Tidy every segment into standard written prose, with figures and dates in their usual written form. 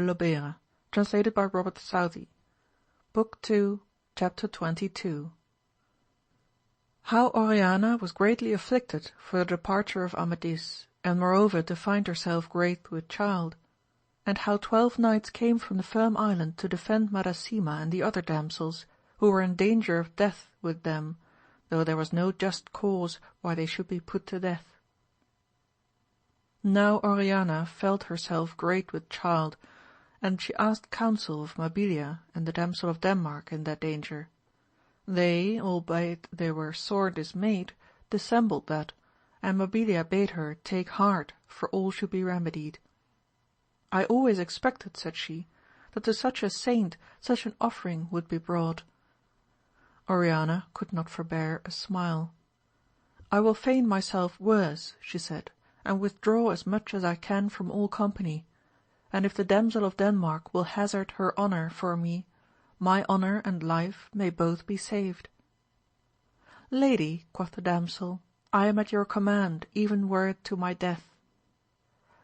Lobera, translated by Robert Southey. Book 2, Chapter 22. How Oriana was greatly afflicted for the departure of Amadis, and moreover to find herself great with child, and how 12 knights came from the Firm Island to defend Madasima and the other damsels, who were in danger of death with them, though there was no just cause why they should be put to death. Now Oriana felt herself great with child, and she asked counsel of Mabilia and the damsel of Denmark in that danger. They, albeit they were sore dismayed, dissembled that, and Mabilia bade her take heart, for all should be remedied. I always expected, said she, that to such a saint such an offering would be brought. Oriana could not forbear a smile. I will feign myself worse, she said, and withdraw as much as I can from all company, and if the damsel of Denmark will hazard her honour for me, my honour and life may both be saved. Lady, quoth the damsel, I am at your command, even were it to my death.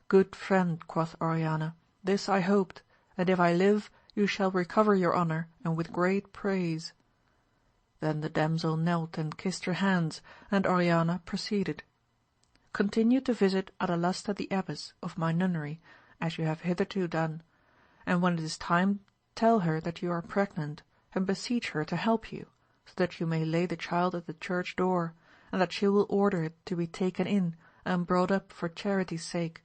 Good friend, quoth Oriana, this I hoped, and if I live, you shall recover your honour, and with great praise. Then the damsel knelt and kissed her hands, and Oriana proceeded. Continue to visit Adalasta the abbess of my nunnery, as you have hitherto done, and when it is time tell her that you are pregnant, and beseech her to help you, so that you may lay the child at the church door, and that she will order it to be taken in and brought up for charity's sake.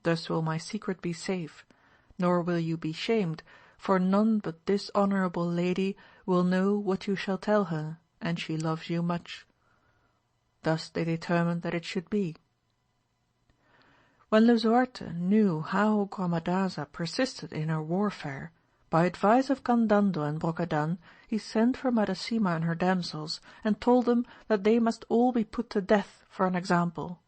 Thus will my secret be safe, nor will you be shamed, for none but this honourable lady will know what you shall tell her, and she loves you much. Thus they determined that it should be. When Lisuarte knew how Gromadaza persisted in her warfare, by advice of Candando and Brocadan he sent for Madasima and her damsels, and told them that they must all be put to death for an example.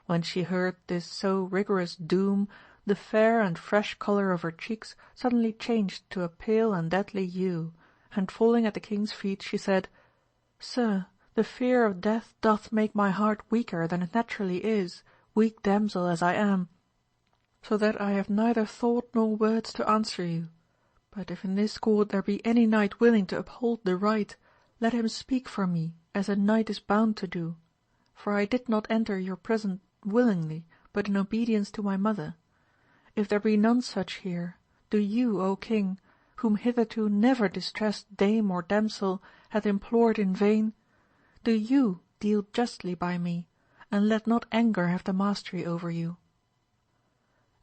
When she heard this so rigorous doom, the fair and fresh colour of her cheeks suddenly changed to a pale and deadly hue, and falling at the king's feet she said, Sir, the fear of death doth make my heart weaker than it naturally is, weak damsel as I am, so that I have neither thought nor words to answer you. But if in this court there be any knight willing to uphold the right, let him speak for me, as a knight is bound to do, for I did not enter your prison willingly, but in obedience to my mother. If there be none such here, do you, O king, whom hitherto never distressed dame or damsel hath implored in vain, do you deal justly by me, and let not anger have the mastery over you.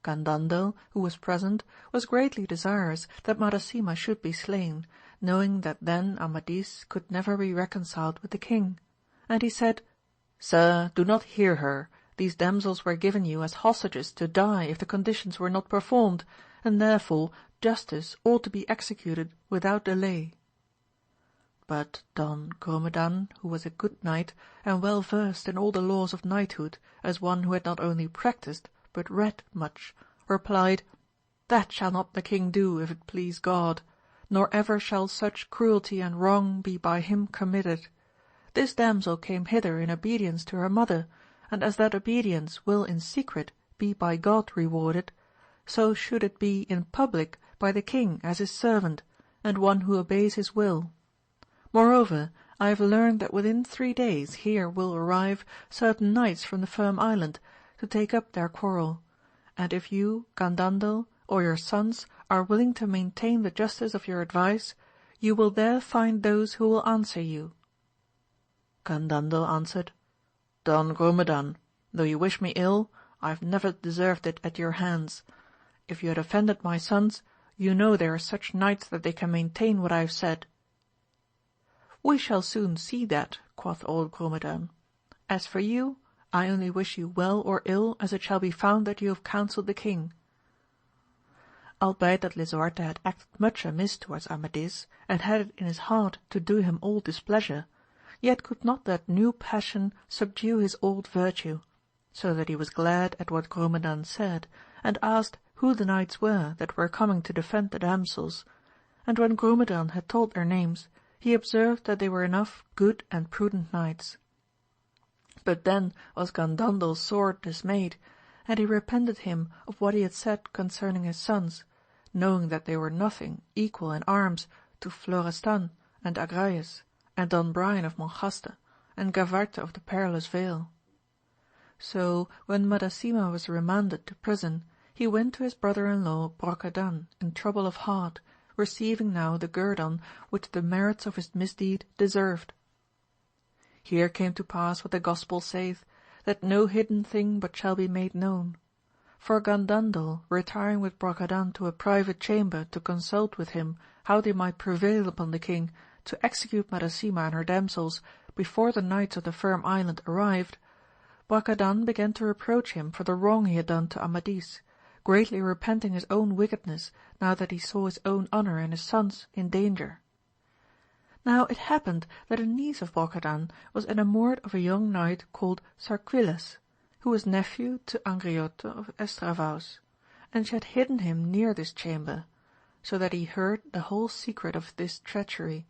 Candando, who was present, was greatly desirous that Madasima should be slain, knowing that then Amadis could never be reconciled with the king, and he said, Sir, do not hear her, these damsels were given you as hostages to die if the conditions were not performed, and therefore justice ought to be executed without delay. But Don Grumedan, who was a good knight, and well versed in all the laws of knighthood, as one who had not only practised, but read much, replied, That shall not the king do, if it please God, nor ever shall such cruelty and wrong be by him committed. This damsel came hither in obedience to her mother, and as that obedience will in secret be by God rewarded, so should it be in public by the king as his servant, and one who obeys his will. Moreover, I have learned that within 3 days here will arrive certain knights from the Firm Island to take up their quarrel, and if you, Candando, or your sons are willing to maintain the justice of your advice, you will there find those who will answer you. Candando answered, Don Grumedan, though you wish me ill, I have never deserved it at your hands. If you had offended my sons, you know they are such knights that they can maintain what I have said. We shall soon see that, quoth old Grumedan. As for you, I only wish you well or ill as it shall be found that you have counselled the king. Albeit that Lisuarte had acted much amiss towards Amadis, and had it in his heart to do him all displeasure, yet could not that new passion subdue his old virtue, so that he was glad at what Grumedan said, and asked who the knights were that were coming to defend the damsels, and when Grumedan had told their names, he observed that they were enough good and prudent knights. But then was Candando sore dismayed, and he repented him of what he had said concerning his sons, knowing that they were nothing equal in arms to Florestan and Agrayes, and Don Brian of Monjaste, and Gavarte of the Perilous Vale. So when Madasima was remanded to prison, he went to his brother-in-law Brocadan in trouble of heart, receiving now the guerdon which the merits of his misdeed deserved. Here came to pass what the Gospel saith, that no hidden thing but shall be made known. For Gandandel, retiring with Brocadan to a private chamber to consult with him how they might prevail upon the king to execute Madasima and her damsels before the knights of the Firm Island arrived, Brocadan began to reproach him for the wrong he had done to Amadis, greatly repenting his own wickedness now that he saw his own honour and his sons in danger. Now it happened that a niece of Brocadan was enamoured of a young knight called Sarquiles, who was nephew to Angriote of Estravaus, and she had hidden him near this chamber, so that he heard the whole secret of this treachery.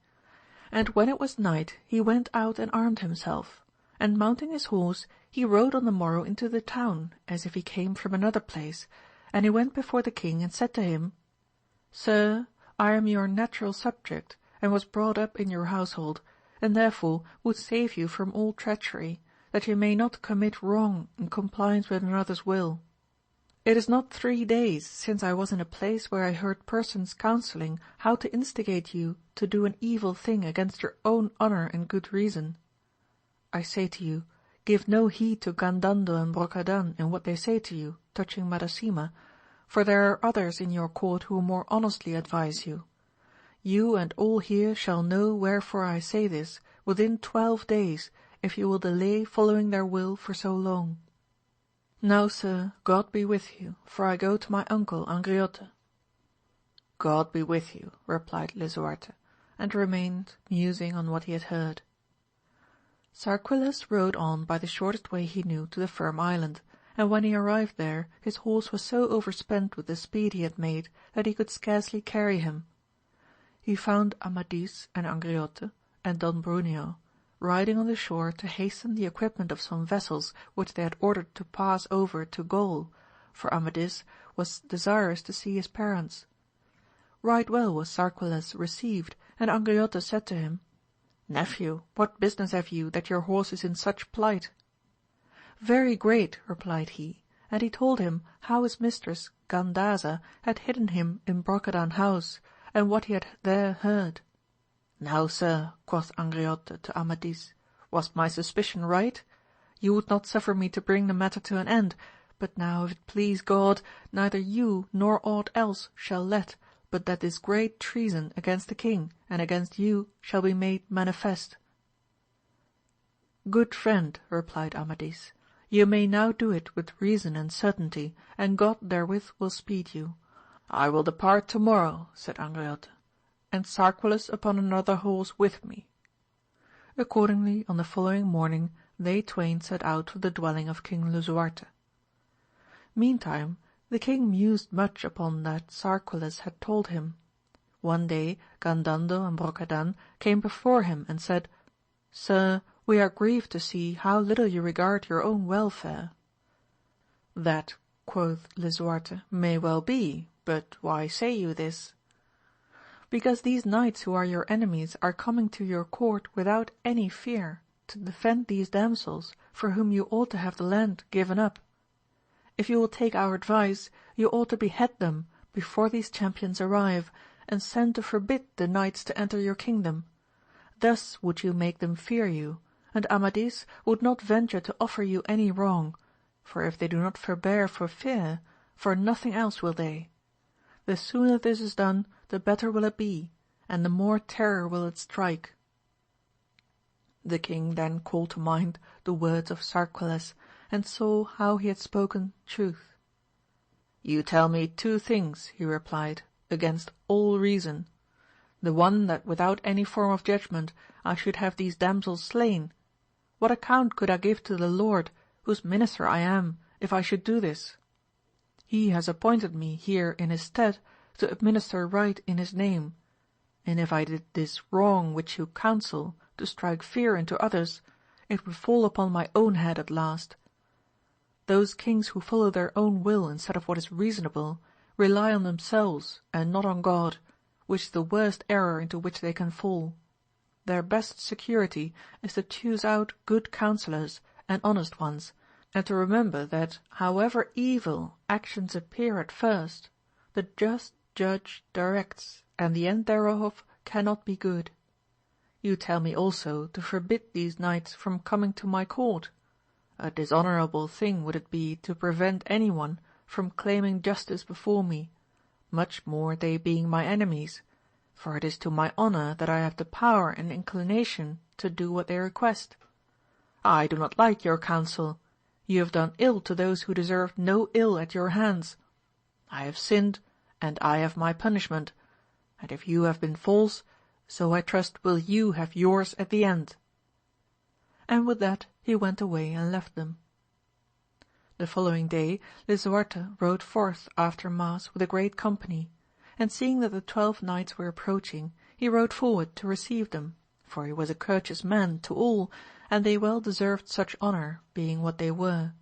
And when it was night he went out and armed himself, and mounting his horse he rode on the morrow into the town, as if he came from another place, and he went before the king and said to him, Sir, I am your natural subject, and was brought up in your household, and therefore would save you from all treachery, that you may not commit wrong in compliance with another's will. It is not 3 days since I was in a place where I heard persons counselling how to instigate you to do an evil thing against your own honour and good reason. I say to you, give no heed to Gandando and Brocadan in what they say to you, touching Madasima, for there are others in your court who more honestly advise you. You and all here shall know wherefore I say this within 12 days, if you will delay following their will for so long. Now, sir, God be with you, for I go to my uncle Angriote. God be with you, replied Lisuarte, and remained musing on what he had heard. Sarquiles rode on by the shortest way he knew to the Firm Island, and when he arrived there his horse was so overspent with the speed he had made that he could scarcely carry him. He found Amadis and Angriote and Don Bruneo riding on the shore to hasten the equipment of some vessels which they had ordered to pass over to Gaul, for Amadis was desirous to see his parents. Right well was Sarquiles received, and Angriote said to him, Nephew, what business have you that your horse is in such plight? Very great, replied he, and he told him how his mistress Gandaza had hidden him in Brocadan house, and what he had there heard. Now, sir, quoth Angriote to Amadis, was my suspicion right? You would not suffer me to bring the matter to an end, but now if it please God, neither you nor aught else shall let, but that this great treason against the king and against you shall be made manifest. Good friend, replied Amadis, you may now do it with reason and certainty, and God therewith will speed you. I will depart tomorrow, said Angriote, and Sarquiles upon another horse with me. Accordingly on the following morning they twain set out for the dwelling of King Lisuarte. Meantime the king mused much upon that Sarquiles had told him. One day Gandando and Brocadan came before him and said, Sir, we are grieved to see how little you regard your own welfare. That, quoth Lisuarte, may well be, but why say you this? Because these knights who are your enemies are coming to your court without any fear, to defend these damsels, for whom you ought to have the land given up. If you will take our advice, you ought to behead them before these champions arrive, and send to forbid the knights to enter your kingdom. Thus would you make them fear you, and Amadis would not venture to offer you any wrong, for if they do not forbear for fear, for nothing else will they. The sooner this is done, the better will it be, and the more terror will it strike. The king then called to mind the words of Sarquiles, and saw how he had spoken truth. You tell me 2 things, he replied, against all reason. The one that without any form of judgment I should have these damsels slain. What account could I give to the Lord, whose minister I am, if I should do this? He has appointed me here in his stead to administer right in his name, and if I did this wrong which you counsel, to strike fear into others, it would fall upon my own head at last. Those kings who follow their own will instead of what is reasonable, rely on themselves and not on God, which is the worst error into which they can fall. Their best security is to choose out good counsellors and honest ones, and to remember that, however evil actions appear at first, the just judge directs, and the end thereof cannot be good. You tell me also to forbid these knights from coming to my court. A dishonourable thing would it be to prevent any one from claiming justice before me, much more they being my enemies, for it is to my honour that I have the power and inclination to do what they request. I do not like your counsel. You have done ill to those who deserved no ill at your hands. I have sinned, and I have my punishment, and if you have been false, so I trust will you have yours at the end." And with that he went away and left them. The following day Lisuarte rode forth after Mass with a great company, and seeing that the 12 knights were approaching, he rode forward to receive them, for he was a courteous man to all, and they well deserved such honour, being what they were.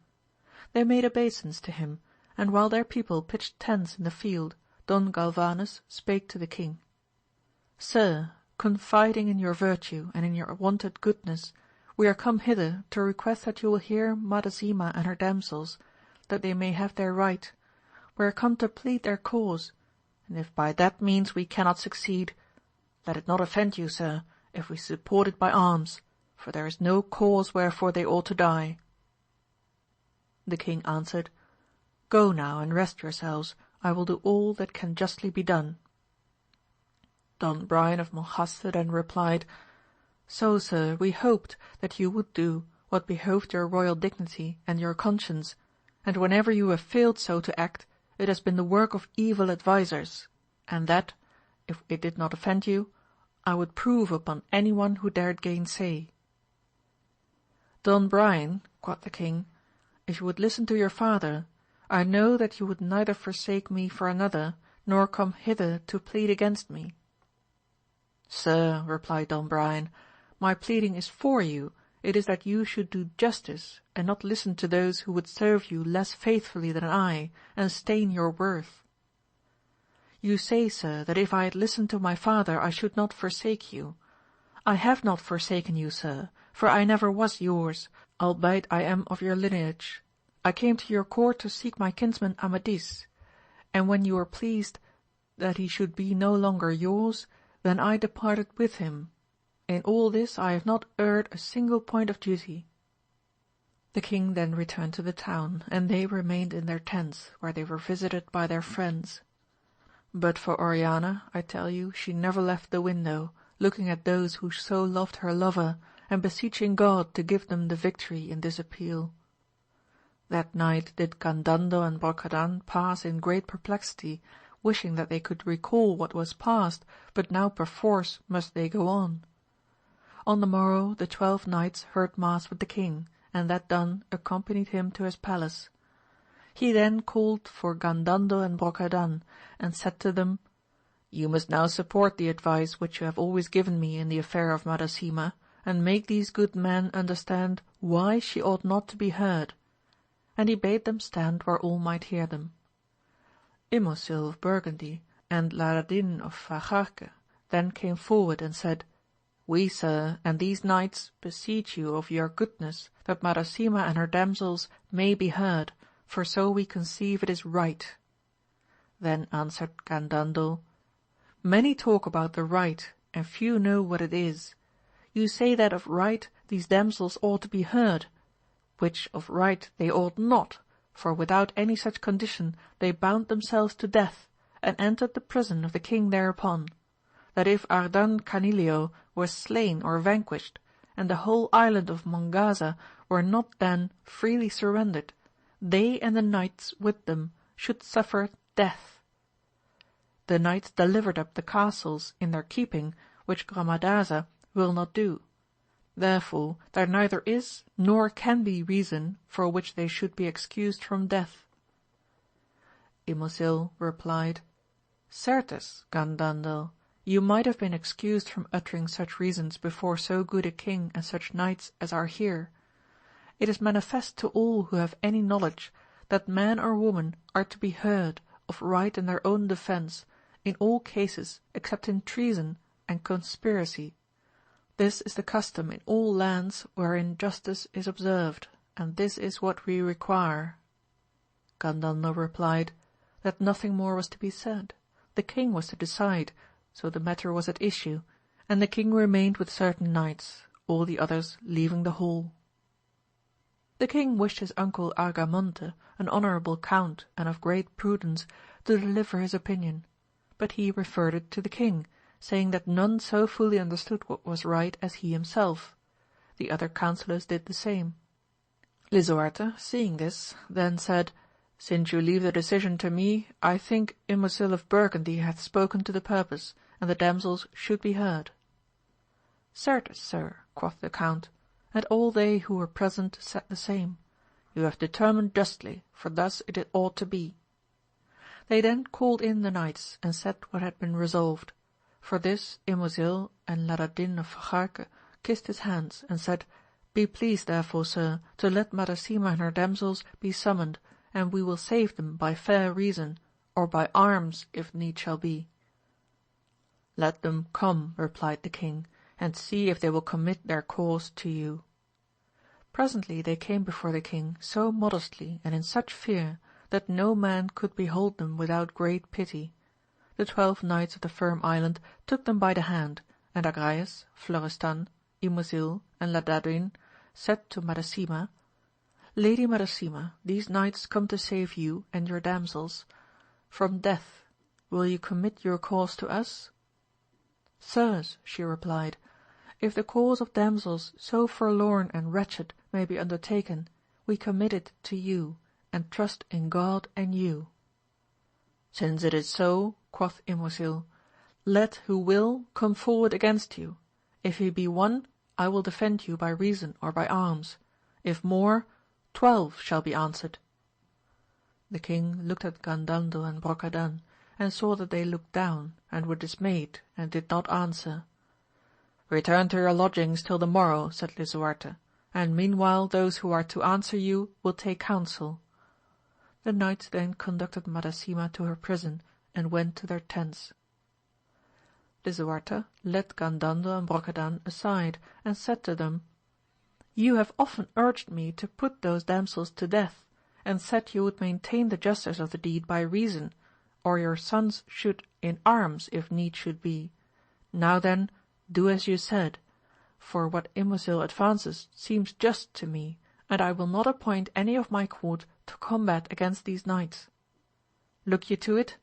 They made obeisance to him, and while their people pitched tents in the field, Don Galvanes spake to the king. "Sir, confiding in your virtue and in your wonted goodness, we are come hither to request that you will hear Madasima and her damsels, that they may have their right. We are come to plead their cause, and if by that means we cannot succeed, let it not offend you, sir, if we support it by arms, for there is no cause wherefore they ought to die." The king answered, "Go now and rest yourselves, I will do all that can justly be done." Don Brian of Monjaste then replied, "So, sir, we hoped that you would do what behoved your royal dignity and your conscience, and whenever you have failed so to act, it has been the work of evil advisers, and that, if it did not offend you, I would prove upon any one who dared gainsay." "Don Brian," quoth the king, "if you would listen to your father, I know that you would neither forsake me for another, nor come hither to plead against me." "Sir," replied Don Brian, "my pleading is for you, it is that you should do justice, and not listen to those who would serve you less faithfully than I, and stain your worth. You say, sir, that if I had listened to my father I should not forsake you. I have not forsaken you, sir, for I never was yours, albeit I am of your lineage. I came to your court to seek my kinsman Amadis, and when you were pleased that he should be no longer yours, then I departed with him. In all this I have not erred a single point of duty." The king then returned to the town, and they remained in their tents, where they were visited by their friends. But for Oriana, I tell you, she never left the window, looking at those who so loved her lover, and beseeching God to give them the victory in this appeal. That night did Gandando and Brocadan pass in great perplexity, wishing that they could recall what was past, but now perforce must they go on. On the morrow the 12 knights heard mass with the king, and that done accompanied him to his palace. He then called for Gandando and Brocadan, and said to them, "You must now support the advice which you have always given me in the affair of Madasima, and make these good men understand why she ought not to be heard." And he bade them stand where all might hear them. Imosil of Burgundy and Laradin of Fajarque then came forward and said, "We, sir, and these knights beseech you of your goodness that Madasima and her damsels may be heard, for so we conceive it is right." Then answered Gandandel, "Many talk about the right, and few know what it is. You say that of right these damsels ought to be heard, which of right they ought not, for without any such condition they bound themselves to death, and entered the prison of the king thereupon, that if Ardan Canileo were slain or vanquished, and the whole island of Mongaza were not then freely surrendered, they and the knights with them should suffer death. The knights delivered up the castles in their keeping, which Gromadaza will not do. Therefore there neither is nor can be reason for which they should be excused from death." Imosil replied, "Certes, Gandandel, you might have been excused from uttering such reasons before so good a king and such knights as are here. It is manifest to all who have any knowledge, that man or woman are to be heard of right in their own defence, in all cases except in treason and conspiracy. This is the custom in all lands wherein justice is observed, and this is what we require. Gandandel replied, that nothing more was to be said. The king was to decide, so the matter was at issue, and the king remained with certain knights, all the others leaving the hall. The king wished his uncle Argamonte, an honourable count and of great prudence, to deliver his opinion, but he referred it to the king, saying that none so fully understood what was right as he himself. The other councillors did the same. Lisuarte, seeing this, then said, Since you leave the decision to me, I think Ymosil of Burgundy hath spoken to the purpose, and the damsels should be heard. Certes, sir, quoth the count, and all they who were present said the same. You have determined justly, for thus it ought to be. They then called in the knights, and said what had been resolved. For this Ymosil and Ladadin of Fajarque kissed his hands, and said, Be pleased therefore, sir, to let Madasima and her damsels be summoned, and we will save them by fair reason, or by arms if need shall be. Let them come, replied the king, and see if they will commit their cause to you. Presently they came before the king so modestly and in such fear, that no man could behold them without great pity. The 12 knights of the Firm Island took them by the hand, and Agrayes, Florestan, Ymosil, and Ladadin said to Madasima, Lady Madasima, these knights come to save you and your damsels from death. Will you commit your cause to us? Sirs, she replied, if the cause of damsels so forlorn and wretched may be undertaken, we commit it to you, and trust in God and you. Since it is so, quoth Ymosil, let who will come forward against you. If he be one, I will defend you by reason or by arms. If more, 12 shall be answered. The king looked at Gandandel and Brocadan, and saw that they looked down, and were dismayed, and did not answer. Return to your lodgings till the morrow, said Lisuarte, and meanwhile those who are to answer you will take counsel. The knights then conducted Madasima to her prison, and went to their tents. Lisuarte led Gandandel and Brocadan aside, and said to them, You have often urged me to put those damsels to death, and said you would maintain the justice of the deed by reason, or your sons should in arms if need should be. Now then, do as you said, for what Ymosil advances seems just to me, and I will not appoint any of my court to combat against these knights. Look ye to it,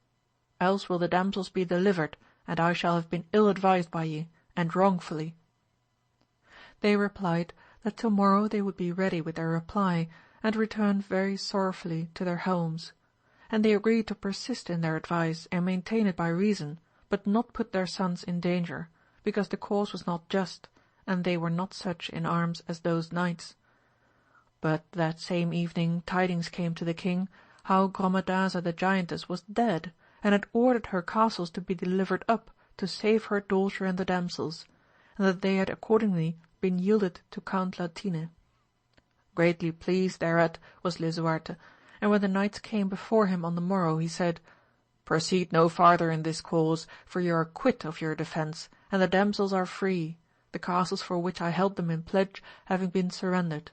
else will the damsels be delivered, and I shall have been ill advised by ye, and wrongfully. They replied that tomorrow they would be ready with their reply, and returned very sorrowfully to their homes. And they agreed to persist in their advice and maintain it by reason, but not put their sons in danger, because the cause was not just, and they were not such in arms as those knights. But that same evening tidings came to the king how Gromadaza the giantess was dead, and had ordered her castles to be delivered up to save her daughter and the damsels, and that they had accordingly been yielded to Count Latine. Greatly pleased thereat was Lisuarte, and when the knights came before him on the morrow, he said, Proceed no farther in this cause, for you are quit of your defence, and the damsels are free, the castles for which I held them in pledge having been surrendered.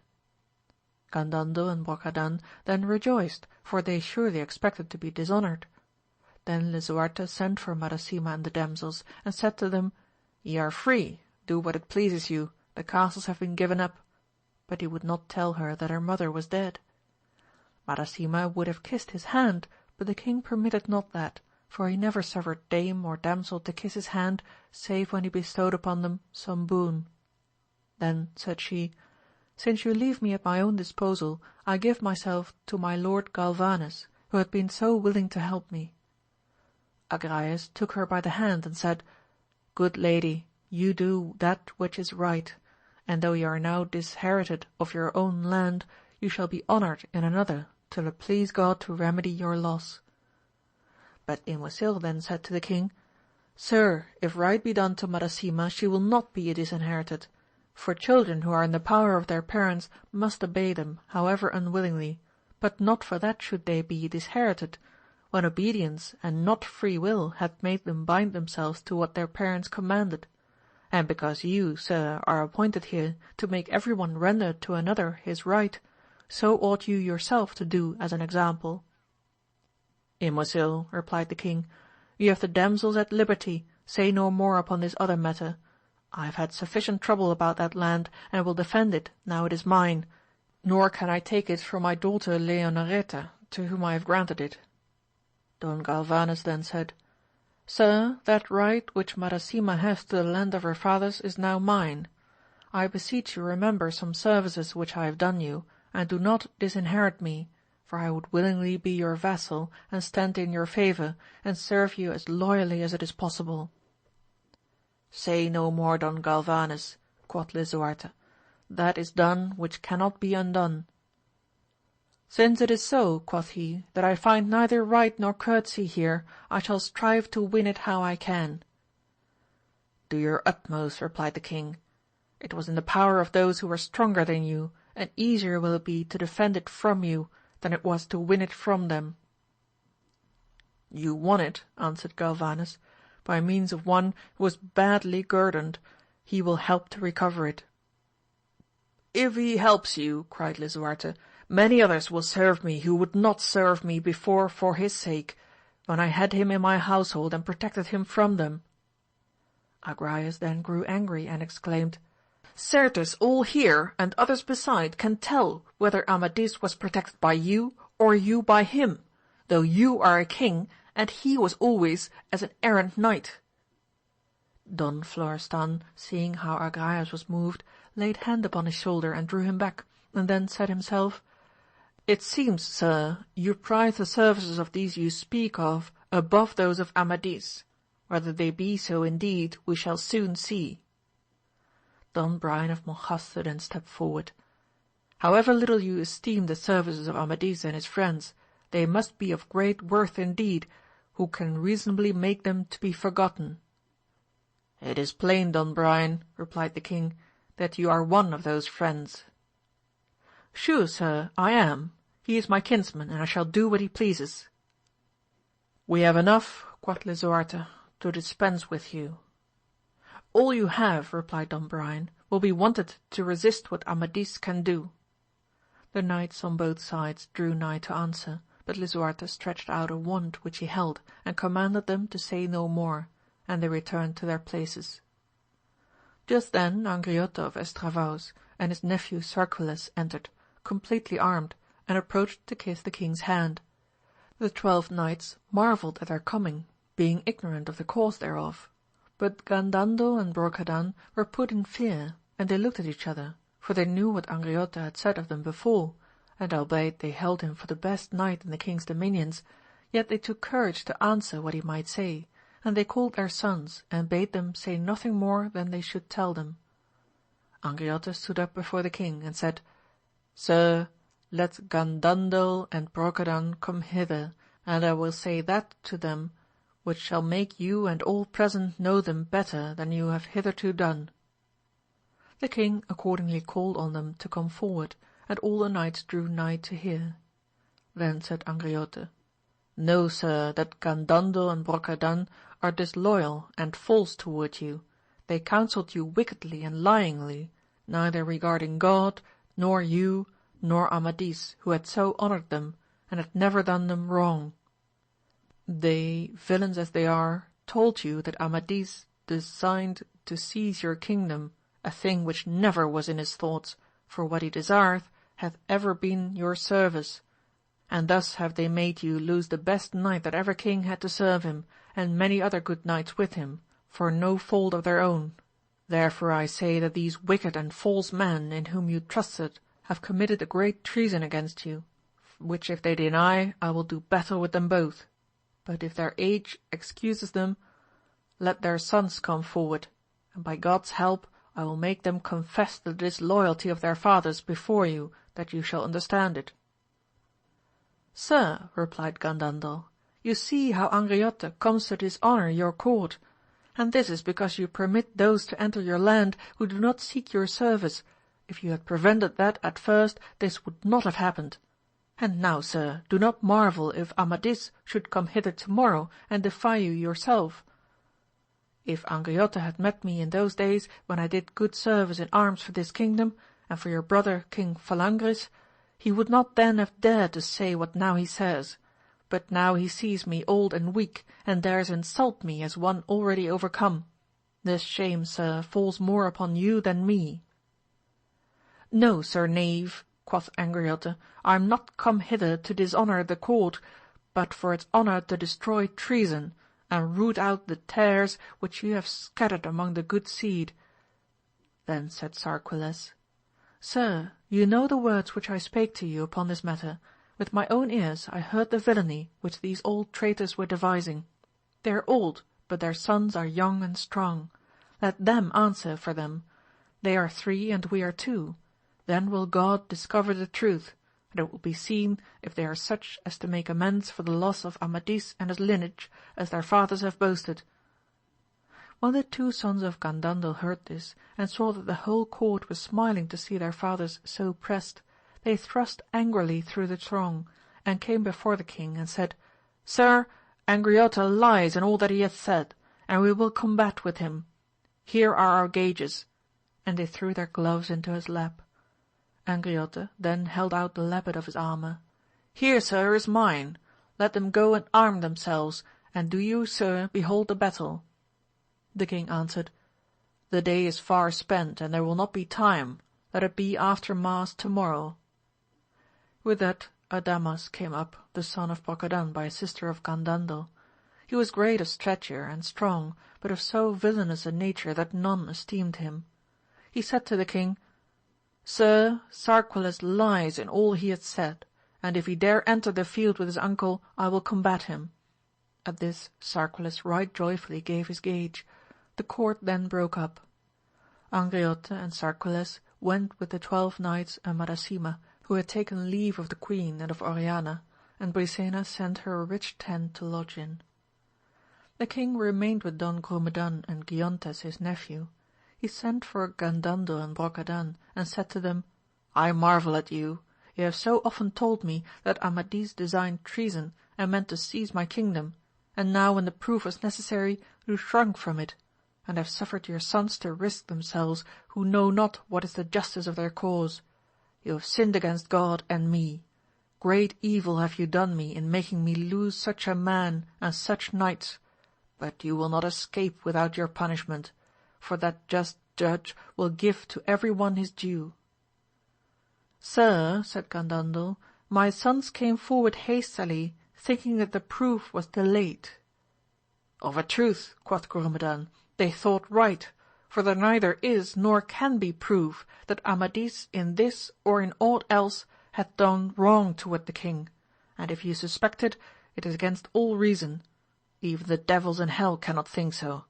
Gandandel and Brocadan then rejoiced, for they surely expected to be dishonoured. Then Lisuarte sent for Madasima and the damsels, and said to them, Ye are free, do what it pleases you, the castles have been given up. But he would not tell her that her mother was dead. Madasima would have kissed his hand, but the king permitted not that, for he never suffered dame or damsel to kiss his hand, save when he bestowed upon them some boon. Then said she, Since you leave me at my own disposal, I give myself to my lord Galvanes, who had been so willing to help me. Agrayes took her by the hand and said, Good lady, you do that which is right, and though you are now disherited of your own land, you shall be honoured in another till it please God to remedy your loss. But Ymosil then said to the king, Sir, if right be done to Madasima, she will not be disinherited, For children who are in the power of their parents must obey them, however unwillingly, but not for that should they be disherited, when obedience and not free will had made them bind themselves to what their parents commanded. And because you, sir, are appointed here to make every one render to another his right, so ought you yourself to do as an example. Imbecile, replied the king, you have the damsels at liberty, say no more upon this other matter. I have had sufficient trouble about that land, and will defend it, now it is mine, nor can I take it from my daughter Leonoreta, to whom I have granted it. Don Galvanes then said, Sir, that right which Madasima has to the land of her fathers is now mine. I beseech you remember some services which I have done you, and do not disinherit me, for I would willingly be your vassal, and stand in your favour, and serve you as loyally as it is possible. Say no more, Don Galvanes, quoth Lisuarte, that is done which cannot be undone. Since it is so, quoth he, that I find neither right nor courtesy here, I shall strive to win it how I can. Do your utmost, replied the king. It was in the power of those who were stronger than you, and easier will it be to defend it from you than it was to win it from them. You won it, answered Galvanes, by means of one who was badly guerdoned. He will help to recover it. If he helps you, cried Lisuarte, many others will serve me who would not serve me before for his sake, when I had him in my household and protected him from them. Agrayes then grew angry and exclaimed, Certes all here, and others beside, can tell whether Amadis was protected by you or you by him, though you are a king, and he was always as an errant knight. Don Florestan, seeing how Agrayes was moved, laid hand upon his shoulder and drew him back, and then said himself, It seems, sir, you prize the services of these you speak of above those of Amadis. Whether they be so indeed, we shall soon see. Don Brian of Monjaste then stepped forward. However little you esteem the services of Amadis and his friends, they must be of great worth indeed, who can reasonably make them to be forgotten. It is plain, Don Brian, replied the king, that you are one of those friends. Sure, sir, I am. He is my kinsman, and I shall do what he pleases. We have enough, quoth Lisuarte, to dispense with you. All you have, replied Don Brian, will be wanted to resist what Amadis can do. The knights on both sides drew nigh to answer, but Lisuarte stretched out a wand which he held, and commanded them to say no more, and they returned to their places. Just then Angriote of Estravaus and his nephew Sarquiles entered, completely armed, and approached to kiss the king's hand. The 12 knights marvelled at their coming, being ignorant of the cause thereof. But Gandandel and Brocadan were put in fear, and they looked at each other, for they knew what Angriote had said of them before, and albeit they held him for the best knight in the king's dominions, yet they took courage to answer what he might say, and they called their sons, and bade them say nothing more than they should tell them. Angriote stood up before the king, and said, Sir, let Gandandel and Brocadan come hither, and I will say that to them which shall make you and all present know them better than you have hitherto done. The king accordingly called on them to come forward, and all the knights drew nigh to hear. Then said Angriote, Know, sir, that Gandandel and Brocadan are disloyal and false toward you. They counselled you wickedly and lyingly, neither regarding God, nor you, nor Amadis, who had so honoured them, and had never done them wrong. They, villains as they are, told you that Amadis designed to seize your kingdom, a thing which never was in his thoughts, for what he desireth hath ever been your service. And thus have they made you lose the best knight that ever king had to serve him, and many other good knights with him, for no fault of their own. Therefore I say that these wicked and false men, in whom you trusted, have committed a great treason against you, which if they deny, I will do battle with them both. But if their age excuses them, let their sons come forward, and by God's help I will make them confess the disloyalty of their fathers before you, that you shall understand it. Sir, replied Gandandel, you see how Angriote comes to dishonour your court, and this is because you permit those to enter your land who do not seek your service. If you had prevented that at first, this would not have happened. And now, sir, do not marvel if Amadis should come hither tomorrow and defy you yourself. If Angriote had met me in those days when I did good service in arms for this kingdom, and for your brother King Phalangris, he would not then have dared to say what now he says. But now he sees me old and weak, and dares insult me as one already overcome. This shame, sir, falls more upon you than me. No, sir knave, quoth Angriote, I am not come hither to dishonour the court, but for its honour to destroy treason, and root out the tares which you have scattered among the good seed. Then said Sarquiles, Sir, you know the words which I spake to you upon this matter. With my own ears I heard the villainy which these old traitors were devising. They are old, but their sons are young and strong. Let them answer for them. They are 3 and we are 2. Then will God discover the truth, and it will be seen if they are such as to make amends for the loss of Amadis and his lineage, as their fathers have boasted. When the 2 sons of Gandandel heard this, and saw that the whole court was smiling to see their fathers so pressed, they thrust angrily through the throng, and came before the king, and said, Sir, Angriote lies in all that he hath said, and we will combat with him. Here are our gages. And they threw their gloves into his lap. Angriote then held out the lappet of his armour. Here, sir, is mine. Let them go and arm themselves, and do you, sir, behold the battle. The king answered, The day is far spent, and there will not be time. Let it be after mass tomorrow. With that Adamas came up, the son of Brocadan by a sister of Gandandel. He was great of stature and strong, but of so villainous a nature that none esteemed him. He said to the king, Sir, Sarquiles lies in all he hath said, and if he dare enter the field with his uncle, I will combat him. At this Sarquiles right joyfully gave his gage. The court then broke up. Angriote and Sarquiles went with the 12 knights and Madasima, who had taken leave of the queen and of Oriana, and Brisena sent her a rich tent to lodge in. The king remained with Don Grumedan and Giontes his nephew. He sent for Gandandel and Brocadan, and said to them, I marvel at you. You have so often told me that Amadis designed treason and meant to seize my kingdom, and now when the proof was necessary you shrunk from it, and have suffered your sons to risk themselves, who know not what is the justice of their cause. You have sinned against God and me. Great evil have you done me in making me lose such a man and such knights, but you will not escape without your punishment, for that just judge will give to every one his due. Sir, said Gandandel, my sons came forward hastily, thinking that the proof was delayed. Of a truth, quoth Grumedan, they thought right, for there neither is nor can be proof that Amadis in this or in aught else hath done wrong toward the king, and if you suspect it, it is against all reason. Even the devils in hell cannot think so.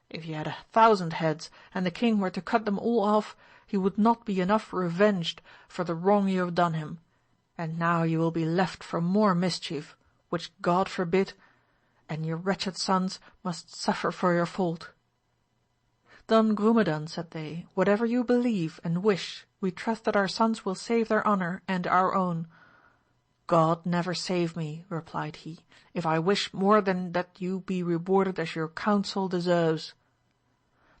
If you had 1,000 heads, and the king were to cut them all off, he would not be enough revenged for the wrong you have done him, and now you will be left for more mischief, which God forbid, and your wretched sons must suffer for your fault. Don Grumedan, said they, whatever you believe and wish, we trust that our sons will save their honour and our own. God never save me, replied he, if I wish more than that you be rewarded as your counsel deserves.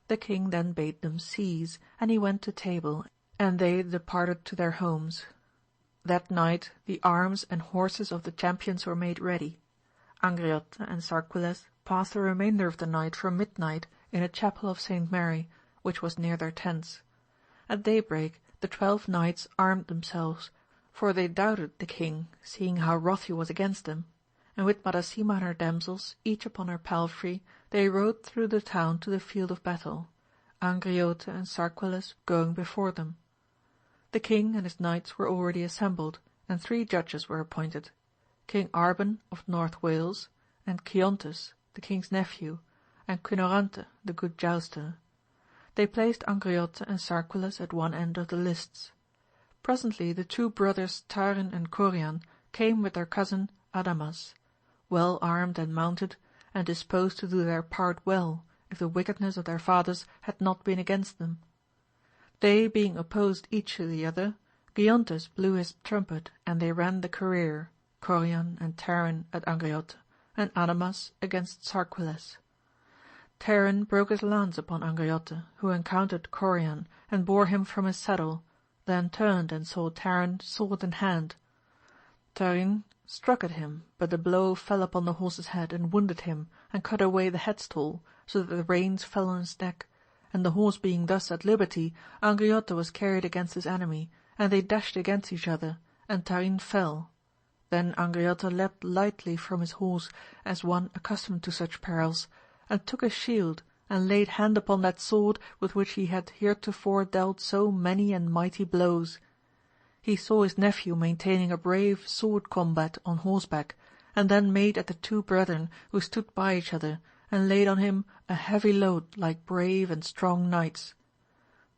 The king then bade them cease, and he went to table, and they departed to their homes. That night the arms and horses of the champions were made ready. Angriote and Sarquiles passed the remainder of the night from midnight in a chapel of St. Mary, which was near their tents. At daybreak the 12 knights armed themselves, for they doubted the king, seeing how wroth he was against them, and with Madasima and her damsels, each upon her palfrey, they rode through the town to the field of battle, Angriote and Sarquiles going before them. The king and his knights were already assembled, and 3 judges were appointed, King Arban of North Wales, and Giontes, the king's nephew, and Quinorante, the good jouster. They placed Angriote and Sarquiles at one end of the lists. Presently the 2 brothers Tarin and Corian came with their cousin Adamas, well armed and mounted, and disposed to do their part well, if the wickedness of their fathers had not been against them. They being opposed each to the other, Giontes blew his trumpet, and they ran the career, Corian and Tarin at Angriote, and Adamas against Sarquiles. Tarin broke his lance upon Angriote, who encountered Corian, and bore him from his saddle, then turned and saw Tarin sword in hand. Tarin struck at him, but the blow fell upon the horse's head and wounded him, and cut away the headstall, so that the reins fell on his neck, and the horse being thus at liberty, Angriote was carried against his enemy, and they dashed against each other, and Tarin fell. Then Angriote leapt lightly from his horse, as one accustomed to such perils, and took his shield, and laid hand upon that sword with which he had heretofore dealt so many and mighty blows. He saw his nephew maintaining a brave sword combat on horseback, and then made at the two brethren who stood by each other, and laid on him a heavy load like brave and strong knights.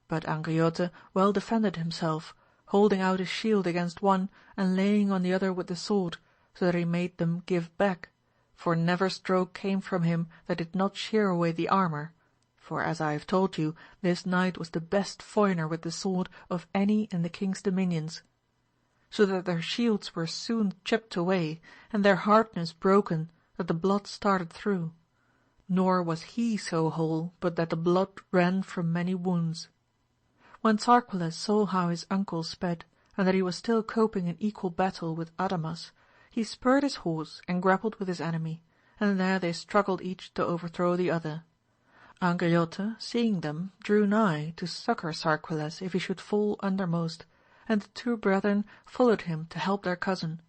But Angriote well defended himself, holding out his shield against one, and laying on the other with the sword, so that he made them give back, for never stroke came from him that did not shear away the armour, for as I have told you, this knight was the best foiner with the sword of any in the king's dominions. So that their shields were soon chipped away, and their hardness broken, that the blood started through. Nor was he so whole, but that the blood ran from many wounds. When Sarquiles saw how his uncle sped, and that he was still coping in equal battle with Adamas, he spurred his horse and grappled with his enemy, and there they struggled each to overthrow the other. Angriote, seeing them, drew nigh to succour Sarquiles if he should fall undermost, and the two brethren followed him to help their cousin.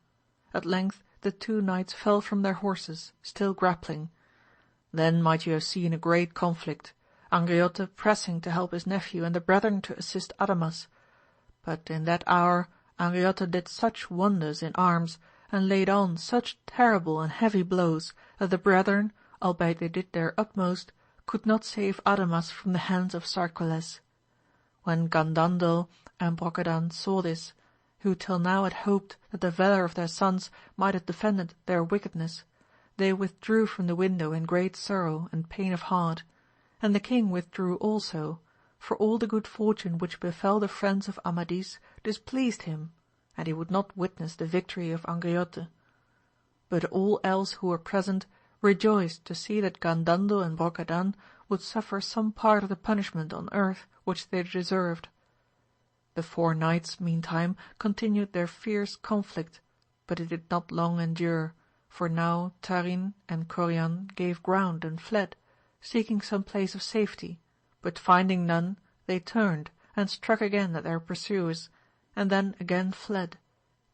At length the two knights fell from their horses, still grappling. Then might you have seen a great conflict, Angriote pressing to help his nephew and the brethren to assist Adamas. But in that hour Angriote did such wonders in arms, and laid on such terrible and heavy blows, that the brethren, albeit they did their utmost, could not save Adamas from the hands of Sarquiles. When Gandandel and Brocadan saw this, who till now had hoped that the valour of their sons might have defended their wickedness, they withdrew from the window in great sorrow and pain of heart, and the king withdrew also, for all the good fortune which befell the friends of Amadis displeased him, and he would not witness the victory of Angriote. But all else who were present rejoiced to see that Gandandel and Brocadan would suffer some part of the punishment on earth which they deserved. The four knights meantime continued their fierce conflict, but it did not long endure, for now Tarin and Corian gave ground and fled, seeking some place of safety, but finding none, they turned and struck again at their pursuers, and then again fled,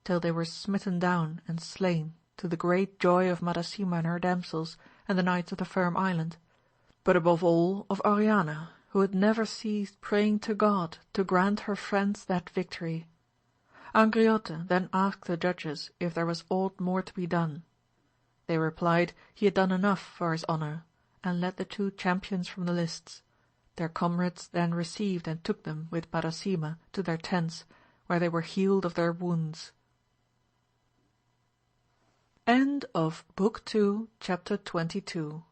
till they were smitten down and slain, to the great joy of Madasima and her damsels, and the knights of the Firm Island, but above all of Oriana, who had never ceased praying to God to grant her friends that victory. Angriote then asked the judges if there was aught more to be done. They replied he had done enough for his honour, and led the two champions from the lists. Their comrades then received and took them with Madasima to their tents, where they were healed of their wounds. End of Book 2, Chapter 22.